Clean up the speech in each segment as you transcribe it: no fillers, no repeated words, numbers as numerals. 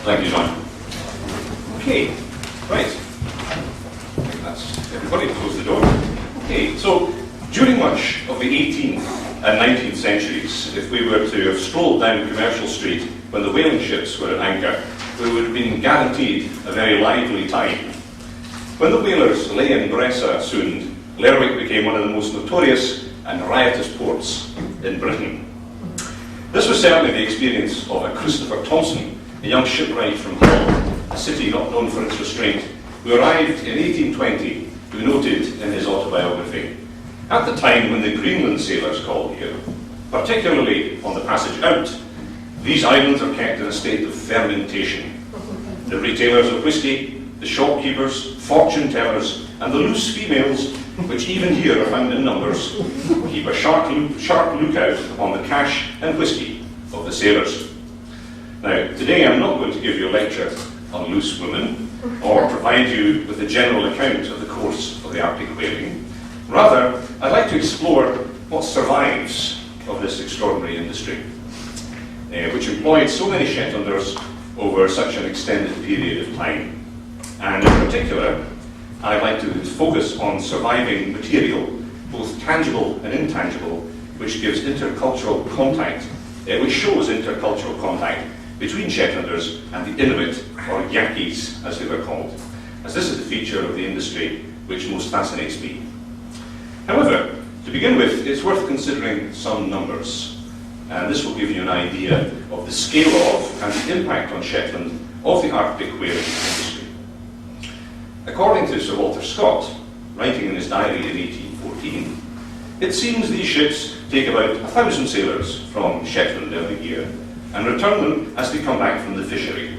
Thank you, John. Okay, right. I think that's everybody. Close the door. Okay, so during much of the 18th and 19th centuries, if we were to have strolled down Commercial Street when the whaling ships were at anchor, we would have been guaranteed a very lively time. When the whalers lay in Bressa soon, Lerwick became one of the most notorious and riotous ports in Britain. This was certainly the experience of a Christopher Thompson, a young shipwright from Hull, a city not known for its restraint, who arrived in 1820, who noted in his autobiography, "At the time when the Greenland sailors called here, particularly on the passage out, these islands are kept in a state of fermentation. The retailers of whisky, the shopkeepers, fortune tellers, and the loose females, which even here are found in numbers, keep a sharp lookout upon the cash and whisky of the sailors." Now, today I'm not going to give you a lecture on loose women, or provide you with a general account of the course of the Arctic whaling. Rather, I'd like to explore what survives of this extraordinary industry, which employed so many Shetlanders over such an extended period of time. And in particular, I'd like to focus on surviving material, both tangible and intangible, which gives intercultural contact, which shows intercultural contact between Shetlanders and the Inuit, or Yakkies as they were called, as this is the feature of the industry which most fascinates me. However, to begin with, it's worth considering some numbers, and this will give you an idea of the scale of and the impact on Shetland of the Arctic whaling industry. According to Sir Walter Scott, writing in his diary in 1814, it seems these ships take about 1,000 sailors from Shetland every year and return them as they come back from the fishery.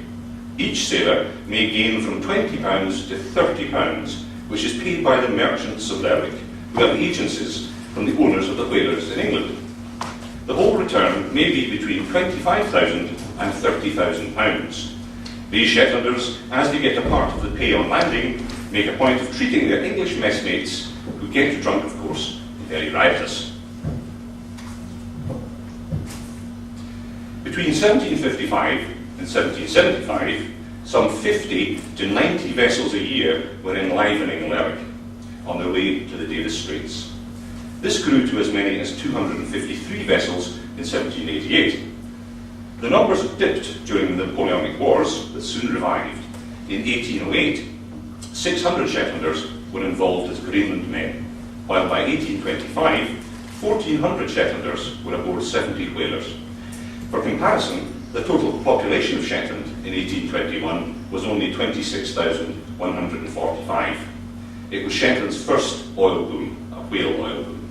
Each sailor may gain from £20 to £30, which is paid by the merchants of Lerwick, who have agencies from the owners of the whalers in England. The whole return may be between £25,000 and £30,000. These Shetlanders, as they get a part of the pay on landing, make a point of treating their English messmates, who get drunk, of course, very riotous. Between 1755 and 1775, some 50 to 90 vessels a year were enlivening Lerwick on their way to the Davis Straits. This grew to as many as 253 vessels in 1788. The numbers dipped during the Napoleonic Wars, but soon revived. In 1808, 600 Shetlanders were involved as Greenland men, while by 1825, 1,400 Shetlanders were aboard 70 whalers. For comparison, the total population of Shetland in 1821 was only 26,145. It was Shetland's first oil boom, a whale oil boom.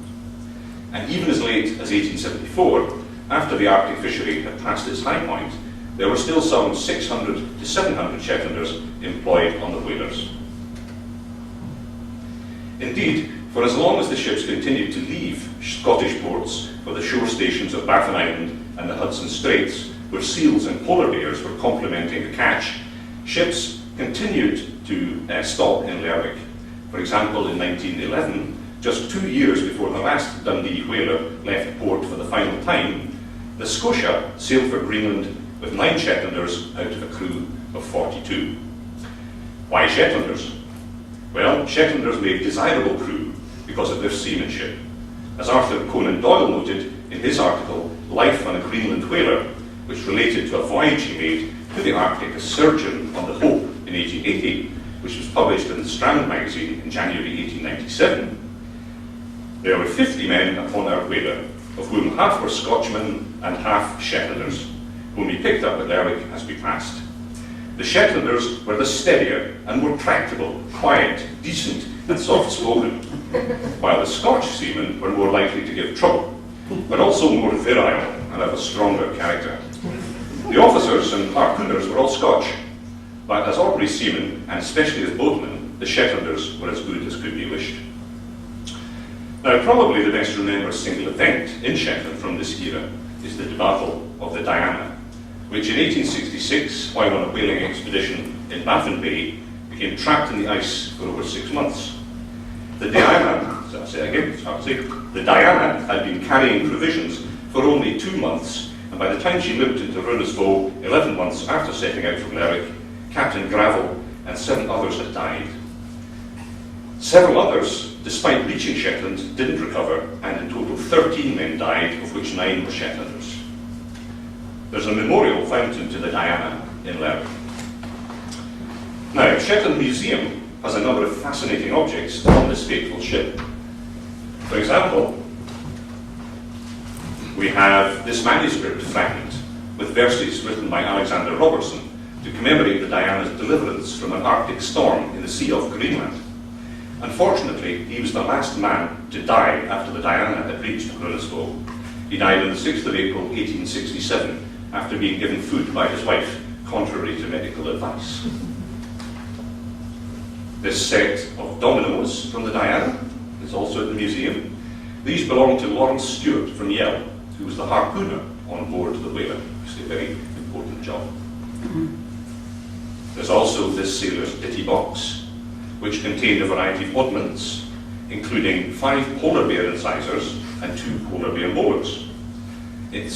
And even as late as 1874, after the Arctic fishery had passed its high point, there were still some 600 to 700 Shetlanders employed on the whalers. Indeed, for as long as the ships continued to leave Scottish ports for the shore stations of Baffin Island and the Hudson Straits, where seals and polar bears were complementing the catch, ships continued to stop in Lerwick. For example, in 1911, just 2 years before the last Dundee whaler left port for the final time, the Scotia sailed for Greenland with 9 Shetlanders out of a crew of 42. Why Shetlanders? Well, Shetlanders made desirable crew because of their seamanship. As Arthur Conan Doyle noted in his article, Life on a Greenland Whaler, which related to a voyage he made to the Arctic as surgeon on the Hope in 1880, which was published in the Strand magazine in January 1897, there were 50 men upon our whaler, of whom half were Scotchmen and half Shetlanders, whom we picked up at Lerwick as we passed. The Shetlanders were the steadier and more tractable, quiet, decent and soft-spoken, while the Scotch seamen were more likely to give trouble, but also more virile and of a stronger character. The officers and harpooners were all Scotch, but as ordinary seamen, and especially as boatmen, the Shetlanders were as good as could be wished. Now, probably the best remembered single event in Shetland from this era is the debacle of the Diana, which in 1866, while on a whaling expedition in Baffin Bay, became trapped in the ice for over 6 months. The Diana, the Diana had been carrying provisions for only 2 months and by the time she limped into Runesvoe 11 months after setting out from Lerwick, Captain Gravel and 7 others had died. Several others, despite reaching Shetland, didn't recover, and in total 13 men died, of which 9 were Shetlanders. There's a memorial fountain to the Diana in Lerwick. Now, Shetland Museum has a number of fascinating objects on this fateful ship. For example, we have this manuscript fragment with verses written by Alexander Robertson to commemorate the Diana's deliverance from an Arctic storm in the Sea of Greenland. Unfortunately, he was the last man to die after the Diana had reached Runesvoe. He died on the 6th of April 1867 after being given food by his wife, contrary to medical advice. This set of dominoes from the Diana is also at the museum. These belong to Lawrence Stewart from Yell, who was the harpooner on board the whaler. It's a very important job. There's also this sailor's ditty box, which contained a variety of oddments, including 5 polar bear incisors and 2 polar bear molars. It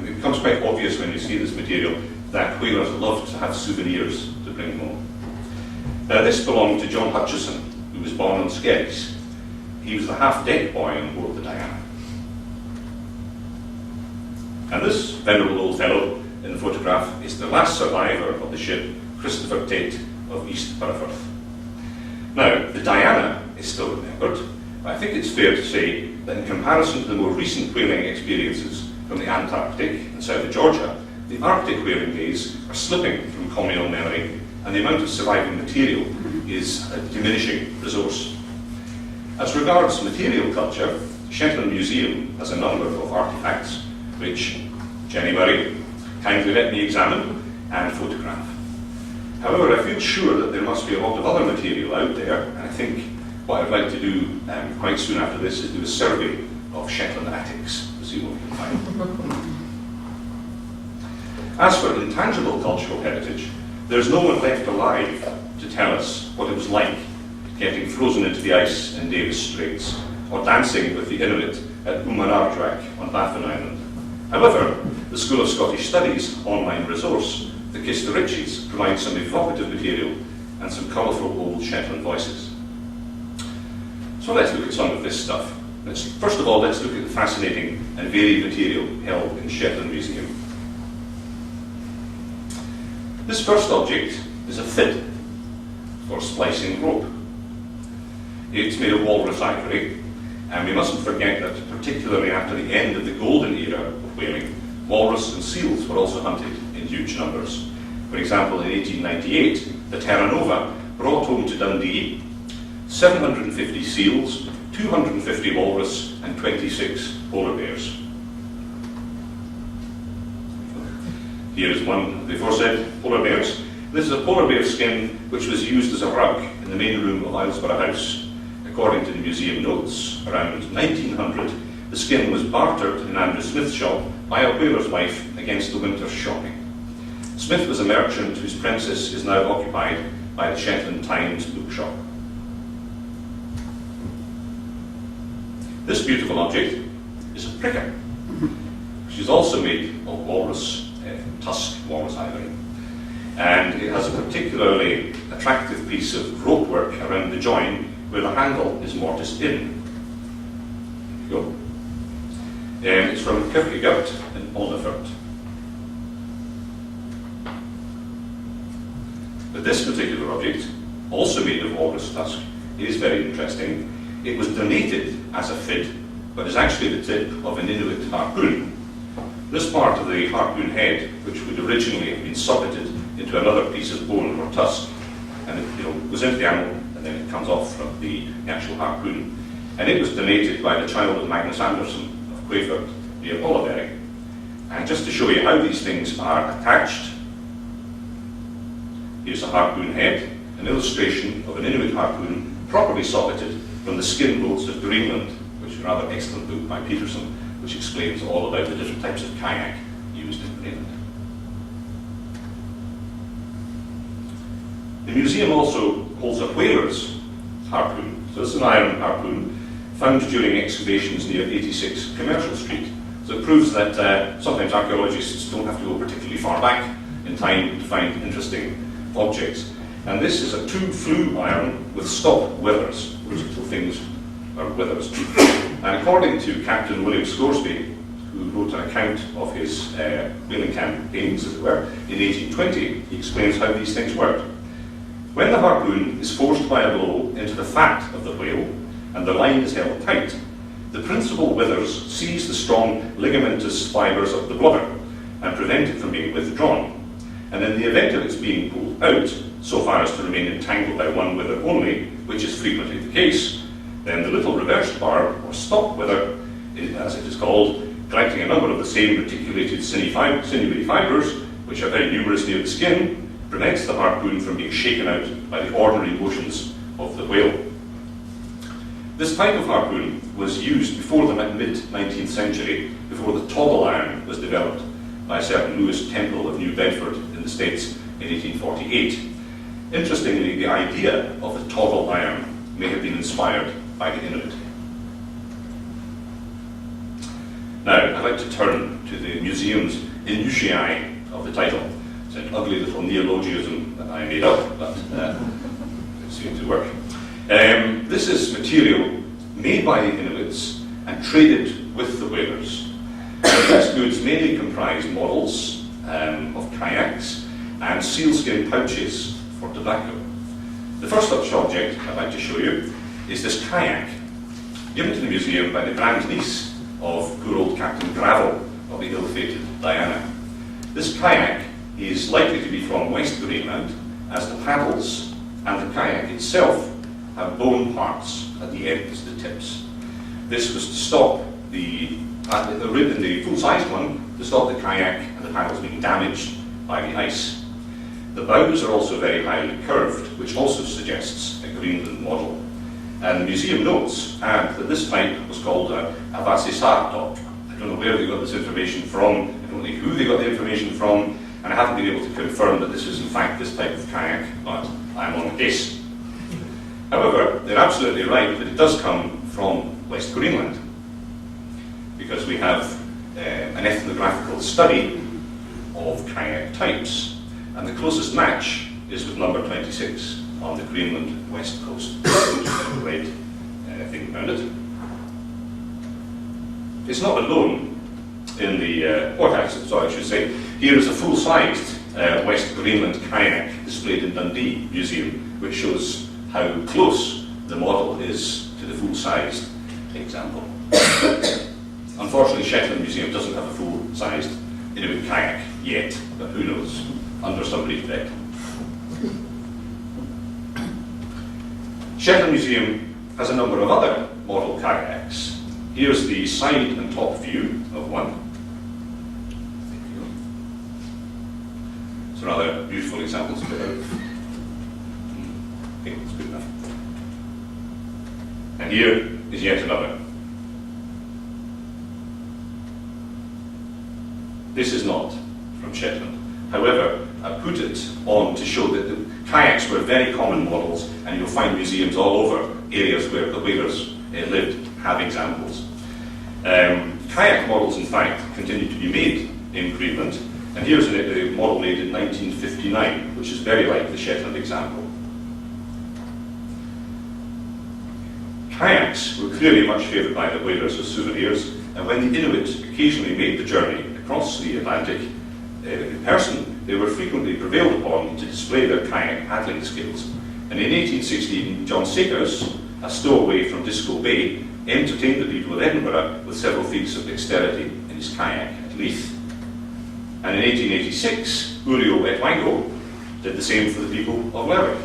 becomes quite obvious when you see this material that whalers love to have souvenirs to bring home. Now, this belonged to John Hutchison, who was born on Skerries. He was the half-deck boy on board the Diana. And this venerable old fellow in the photograph is the last survivor of the ship, Christopher Tate of East Burford. Now, the Diana is still remembered, but I think it's fair to say that in comparison to the more recent whaling experiences from the Antarctic and south of Georgia, the Arctic whaling days are slipping from communal memory, and the amount of surviving material is a diminishing resource. As regards material culture, Shetland Museum has a number of artefacts which Jenny Murray kindly let me examine and photograph. However, I feel sure that there must be a lot of other material out there, and I think what I'd like to do quite soon after this is do a survey of Shetland attics to see what we can find. As for intangible cultural heritage, there's no one left alive to tell us what it was like getting frozen into the ice in Davis Straits, or dancing with the Inuit at Umanarjuak on Baffin Island. However, the School of Scottish Studies online resource, the Kistorichis, provides some evocative material and some colourful old Shetland voices. So let's look at some of this stuff. First of all, let's look at the fascinating and varied material held in Shetland Museum. This first object is a fid for splicing rope. It's made of walrus ivory, and we mustn't forget that particularly after the end of the golden era of whaling, walrus and seals were also hunted in huge numbers. For example, in 1898, the Terra Nova brought home to Dundee 750 seals, 250 walrus, and 26 polar bears. Here is one of the aforesaid polar bears. This is a polar bear skin which was used as a rug in the main room of Islesborough House. According to the museum notes, around 1900, the skin was bartered in Andrew Smith's shop by a whaler's wife against the winter's shopping. Smith was a merchant whose premises is now occupied by the Shetland Times bookshop. This beautiful object is a pricker, which is also made of walrus tusk, walrus ivory. And it has a particularly attractive piece of rope work around the join where the handle is morticed in. There you go. And it's from Kierkegaard in Olnefurt. But this particular object, also made of walrus tusk, is very interesting. It was donated as a fid, but is actually the tip of an Inuit harpoon. This part of the harpoon head, which would originally have been socketed into another piece of bone or tusk, and it goes into the animal, and then it comes off from the actual harpoon. And it was donated by the child of Magnus Anderson of Quayford near Ollerberry. And just to show you how these things are attached, here's a harpoon head, an illustration of an Inuit harpoon properly socketed from the Skin Boats of Greenland, which is a rather excellent book by Peterson, which explains all about the different types of kayak used in Greenland. The museum also holds a whaler's harpoon. So this is an iron harpoon found during excavations near 86 Commercial Street. It's So it proves that sometimes archaeologists don't have to go particularly far back in time to find interesting objects. And this is a 2-flue iron with stop withers. Those little things are withers. And according to Captain William Scoresby, who wrote an account of his whaling campaigns, as it were, in 1820, he explains how these things work. When the harpoon is forced by a blow into the fat of the whale, and the line is held tight, the principal withers seize the strong ligamentous fibres of the blubber and prevent it from being withdrawn. And in the event of its being pulled out, so far as to remain entangled by one wither only, which is frequently the case, then the little reversed barb, or stop wither, as it is called, collecting a number of the same reticulated sinewy fibres, which are very numerous near the skin, prevents the harpoon from being shaken out by the ordinary motions of the whale. This type of harpoon was used before the mid-19th century, before the toggle iron was developed by a certain Lewis Temple of New Bedford in the States in 1848. Interestingly, the idea of the toggle iron may have been inspired by the Inuit. Now, I'd like to turn to the museum's Inuitiae of the title. It's an ugly little neologism that I made up, but it seemed to work. This is material made by the Inuits and traded with the whalers. These goods mainly comprise models of kayaks and sealskin pouches for tobacco. The first such object I'd like to show you is this kayak, given to the museum by the grandniece of poor old Captain Gravel of the ill-fated Diana. This kayak is likely to be from West Greenland, as the paddles and the kayak itself have bone parts at the ends, the tips. This was to stop the rib in the full-sized one, to stop the kayak and the paddles being damaged by the ice. The bows are also very highly curved, which also suggests a Greenland model. And the museum notes add that this type was called a vasisartok. I don't know where they got this information from, I don't know who they got the information from, and I haven't been able to confirm that this is in fact this type of kayak, but I'm on the case. However, they're absolutely right that it does come from West Greenland, because we have an ethnographical study of kayak types, and the closest match is with number 26 on the Greenland west coast, which is the red thing around it. It's not alone in the so I should say. Here is a full-sized West Greenland kayak displayed in Dundee Museum, which shows how close the model is to the full-sized example. Unfortunately, Shetland Museum doesn't have a full-sized Inuit kayak yet, but who knows, under somebody's bed. Shetland Museum has a number of other model kayaks. Here's the side and top view of one. It's rather beautiful examples of it. Okay, that's good enough. And here is yet another. This is not from Shetland. However, I put it on to show that the kayaks were very common models, and you'll find museums all over areas where the whalers lived have examples. Kayak models, in fact, continue to be made in Greenland, and here's a model made in 1959, which is very like the Shetland example. Kayaks were clearly much favoured by the whalers as souvenirs, and when the Inuit occasionally made the journey across the Atlantic in person, they were frequently prevailed upon to display their kayak paddling skills. And in 1816, John Sakers, a stowaway from Disco Bay, entertained the people of Edinburgh with several feats of dexterity in his kayak at Leith. And in 1886, Uriel Wetwango did the same for the people of Lerwick.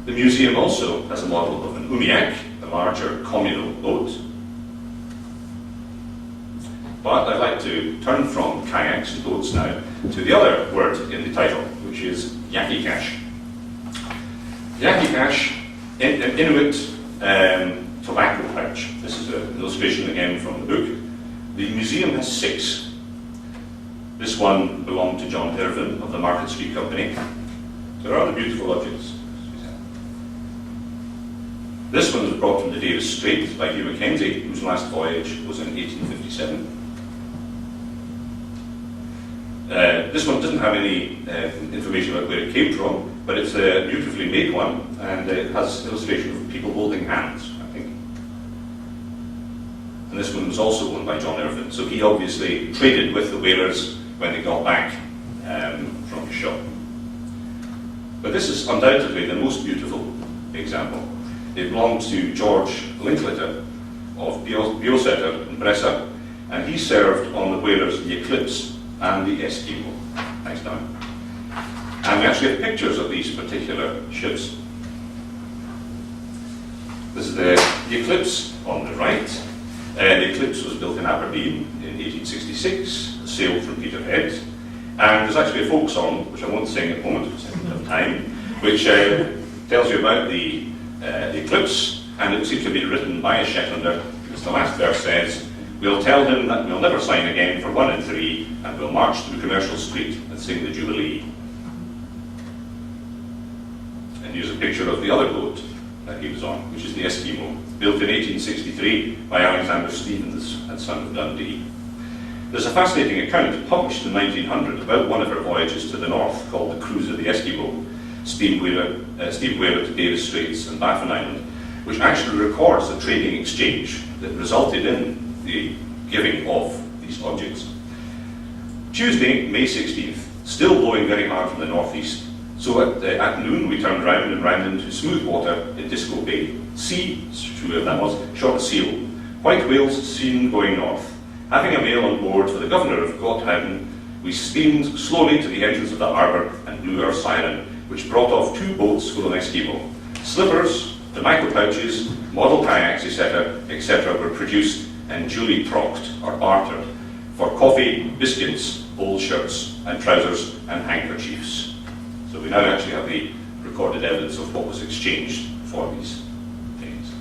The museum also has a model of an umiak, a larger communal boat. But I'd like to turn from kayaks and boats now to the other word in the title, which is Yakkie-Cash. Yakkie-Cash, an Inuit tobacco pouch. This is an illustration again from the book. The museum has 6. This one belonged to John Irvin of the Market Street Company. They're rather beautiful objects. This one was brought from the Davis Strait by Hugh Mackenzie, whose last voyage was in 1857. This one doesn't have any information about where it came from, but it's a beautifully made one, and it has illustration of people holding hands, I think. And this one was also owned by John Irvine, so he obviously traded with the whalers when they got back from his shop. But this is undoubtedly the most beautiful example. It belonged to George Linklater of Biosetter in Bressa, and he served on the whalers the Eclipse and the Eskimo. Thanks, Dan. And we actually have pictures of these particular ships. This is the Eclipse on the right. The Eclipse was built in Aberdeen in 1866, sailed from Peterhead, and there's actually a folk song, which I won't sing at the moment because I don't have time, which tells you about the Eclipse, and it seems to be written by a Shetlander, because the last verse says, "We'll tell him that we'll never sign again for 1 and 3, and we'll march through Commercial Street and sing the Jubilee." And here's a picture of the other boat that he was on, which is the Eskimo, built in 1863 by Alexander Stevens and son of Dundee. There's a fascinating account published in 1900 about one of her voyages to the north called The Cruise of the Eskimo, steam whaler to Davis Straits and Baffin Island, which actually records a trading exchange that resulted in the giving of these objects. Tuesday, May 16th, still blowing very hard from the northeast. So at noon we turned round and ran into smooth water in Disco Bay. Sea, whoever that was, shot a seal. White whales seen going north. Having a mail on board for the governor of Godhavn, we steamed slowly to the entrance of the harbour and blew our siren, which brought off 2 boats full of Eskimo. Slippers, tobacco pouches, model kayaks, etc. were produced and duly trocked or bartered for coffee, biscuits, old shirts and trousers and handkerchiefs. So we now actually have the recorded evidence of what was exchanged for these things.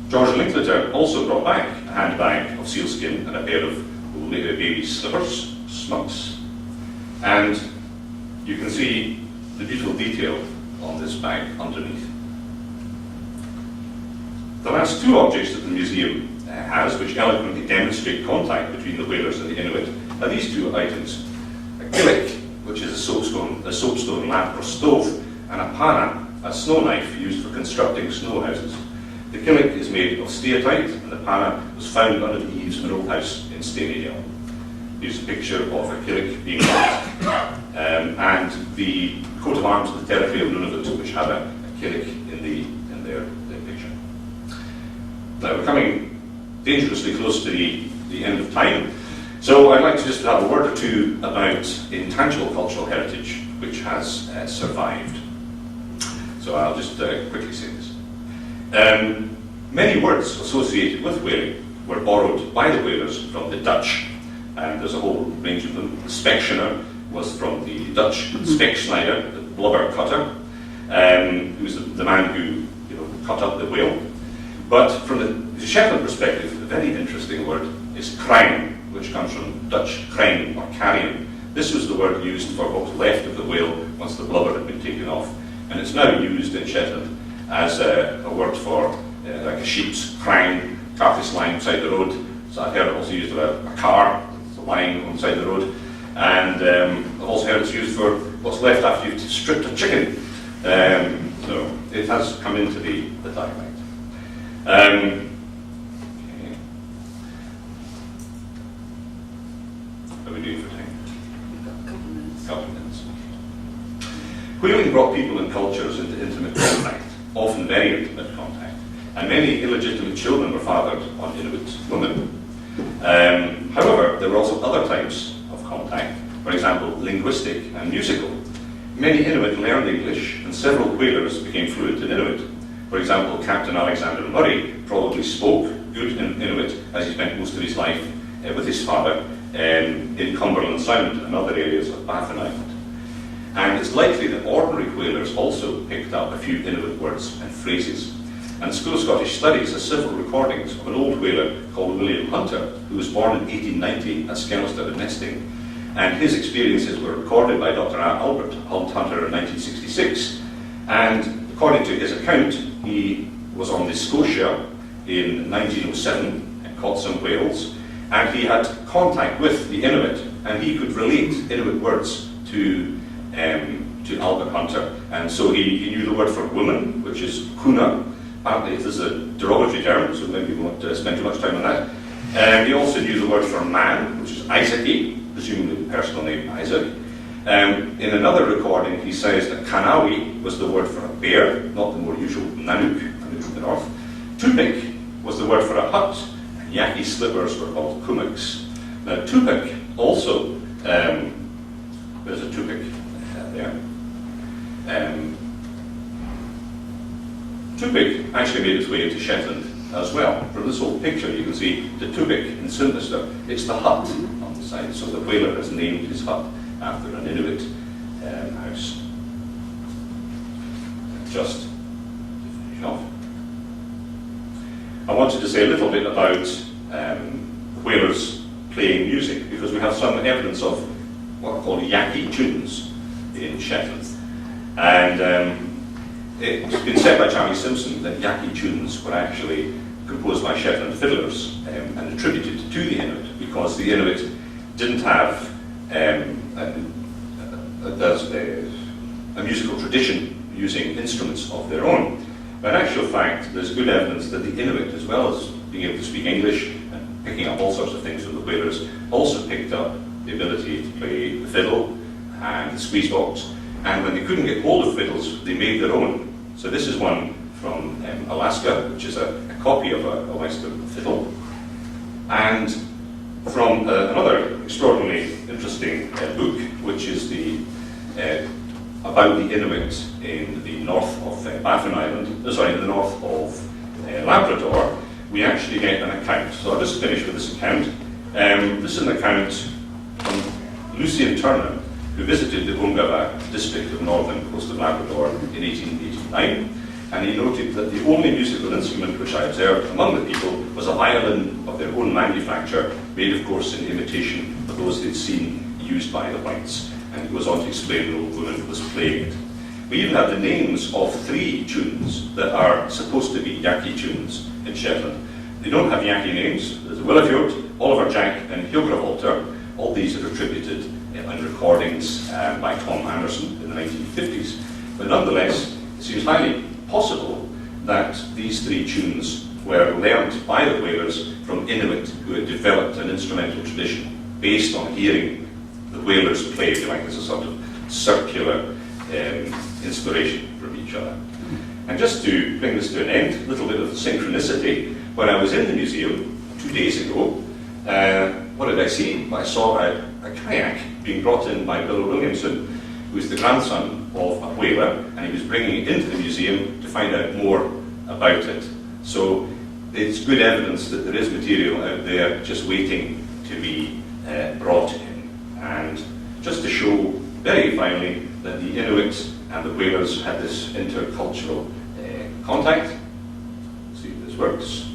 George Linklater also brought back a handbag of sealskin and a pair of baby slippers, smocks, and you can see the beautiful detail on this bag underneath. The last 2 objects that the museum has, which eloquently demonstrate contact between the whalers and the Inuit, are these 2 items. A killick, which is a soapstone lamp or stove, and a pana, a snow knife used for constructing snow houses. The killick is made of steatite, and the pana was found under the eaves of an old house in Stanidale. Here's a picture of a killick being built, and the coat of arms of the territory of Nunavut, which had a killick in their picture. Now we're coming dangerously close to the end of time, so I'd like to just have a word or two about intangible cultural heritage which has survived. So I'll just quickly say this. Many words associated with whaling were borrowed by the whalers from the Dutch, and there's a whole range of them. The spekschner was from the Dutch spekschneider, the blubber cutter, who was the man who cut up the whale. But from the Shetland perspective, a very interesting word is krijn, which comes from Dutch krijn or carrion. This was the word used for what was left of the whale once the blubber had been taken off, and it's now used in Shetland as a word for like a sheep's krijn, carcass lying beside the road. So I've heard it also used about a car lying on the side of the road, and I've also heard it's used for what's left after you've stripped a chicken. So it has come into the dialect. Okay. How are we doing for time? We've got a couple of minutes. Couple of minutes. Whaling brought people and cultures into intimate contact, often very intimate contact, and many illegitimate children were fathered on Inuit women. However, there were also other types of contact, for example, linguistic and musical. Many Inuit learned English, and several whalers became fluent in Inuit. For example, Captain Alexander Murray probably spoke good in Inuit as he spent most of his life with his father in Cumberland Sound and other areas of Baffin Island. And it's likely that ordinary whalers also picked up a few Inuit words and phrases. And the School of Scottish Studies has several recordings of an old whaler called William Hunter, who was born in 1890 at Skellister in Nesting. And his experiences were recorded by Dr. Albert Hunter in 1966. And according to his account, He was on the Scotia in 1907 and caught some whales, and he had contact with the Inuit, and he could relate Inuit words to Albert Hunter, and so he knew the word for woman, which is kuna. Apparently it is a derogatory term, so maybe we won't spend too much time on that. He also knew the word for man, which is Isaacie, presumably the personal name Isaac. In another recording, he says that Kanawi was the word for a bear, not the more usual Nanook in the north. Tupik was the word for a hut, and Yaki slippers were called kumiks. Now, Tupik also, there's a Tupik there. Tupik actually made its way into Shetland as well. From this whole picture, you can see the Tupik in Sinister. It's the hut on the side, so the whaler has named his hut after an Inuit house. Just to finish off, I wanted to say a little bit about whalers playing music, because we have some evidence of what are called Yakkie tunes in Shetland. And it's been said by Charlie Simpson that Yakkie tunes were actually composed by Shetland fiddlers and attributed to the Inuit, because the Inuit didn't have a musical tradition using instruments of their own. But in actual fact, there's good evidence that the Inuit, as well as being able to speak English and picking up all sorts of things from the whalers, also picked up the ability to play the fiddle and the squeeze box. And when they couldn't get hold of fiddles, they made their own. So this is one from Alaska, which is a copy of a Western fiddle. And from another extraordinarily interesting book, which is about the Inuit in the north of Baffin Island, in the north of Labrador, we actually get an account. So I'll just finish with this account. This is an account from Lucien Turner, who visited the Ungava district of northern coast of Labrador in 1889, and he noted that the only musical instrument which I observed among the people was a violin of their own manufacture, made of course in imitation of those they'd seen used by the whites. And he goes on to explain the old woman who was playing it. We even have the names of 3 tunes that are supposed to be Yakkie tunes in Shetland. They don't have Yakkie names. There's Willefjord, Oliver Jack, and Hjogravolter. All these are attributed in recordings by Tom Anderson in the 1950s. But nonetheless, it seems highly possible that these 3 tunes were learnt by the whalers from Inuit who had developed an instrumental tradition based on hearing the whalers play, if you like, as a sort of circular inspiration from each other. And just to bring this to an end, a little bit of synchronicity. When I was in the museum 2 days ago, what did I see? I saw a kayak being brought in by Bill Williamson, who is the grandson of a whaler, and he was bringing it into the museum to find out more about it. So it's good evidence that there is material out there just waiting to be brought in. And just to show very finally that the Inuit and the whalers had this intercultural contact. Let's see if this works.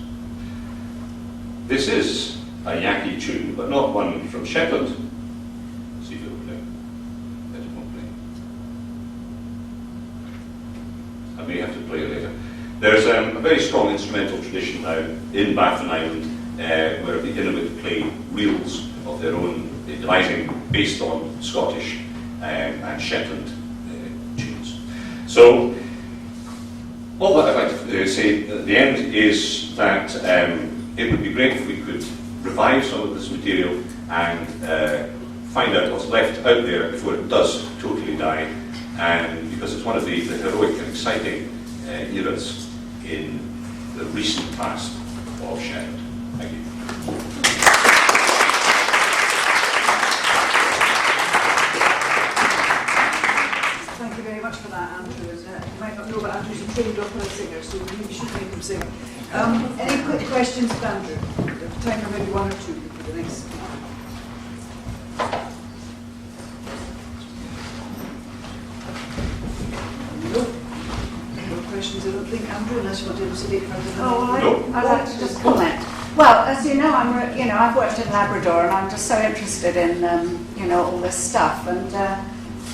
This is a Yakkie tune, but not one from Shetland. Let's see if it'll play. It won't play. I may have to play it later. There's a very strong instrumental tradition now in Baffin Island where the Inuit play reels of their own devising based on Scottish and Shetland tunes. So, all that I'd like to say at the end is that it would be great if we could revive some of this material and find out what's left out there before it does totally die, and because it's one of the heroic and exciting eras in the recent past of Shetland. Thank you. Thank you very much for that, Andrew. You might not know, but Andrew's a trained opera singer, so we should make him sing. Any quick questions for Andrew? Time for maybe 1 or 2 for the next. No questions, I don't think, Andrew, unless you want to elucidate further. I'd like to just comment. Well, as you know, I've worked in Labrador, and I'm just so interested in all this stuff, and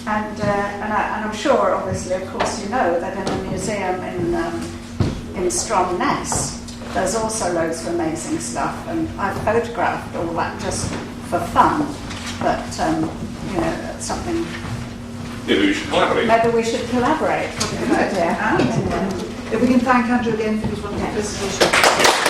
I'm sure, obviously, of course, you know that in the museum in in Stromness, there's also loads of amazing stuff, and I've photographed all that just for fun, but you know, that's something. Maybe we should collaborate. Maybe we should collaborate. Good idea. And if we can thank Andrew again for his wonderful presentation.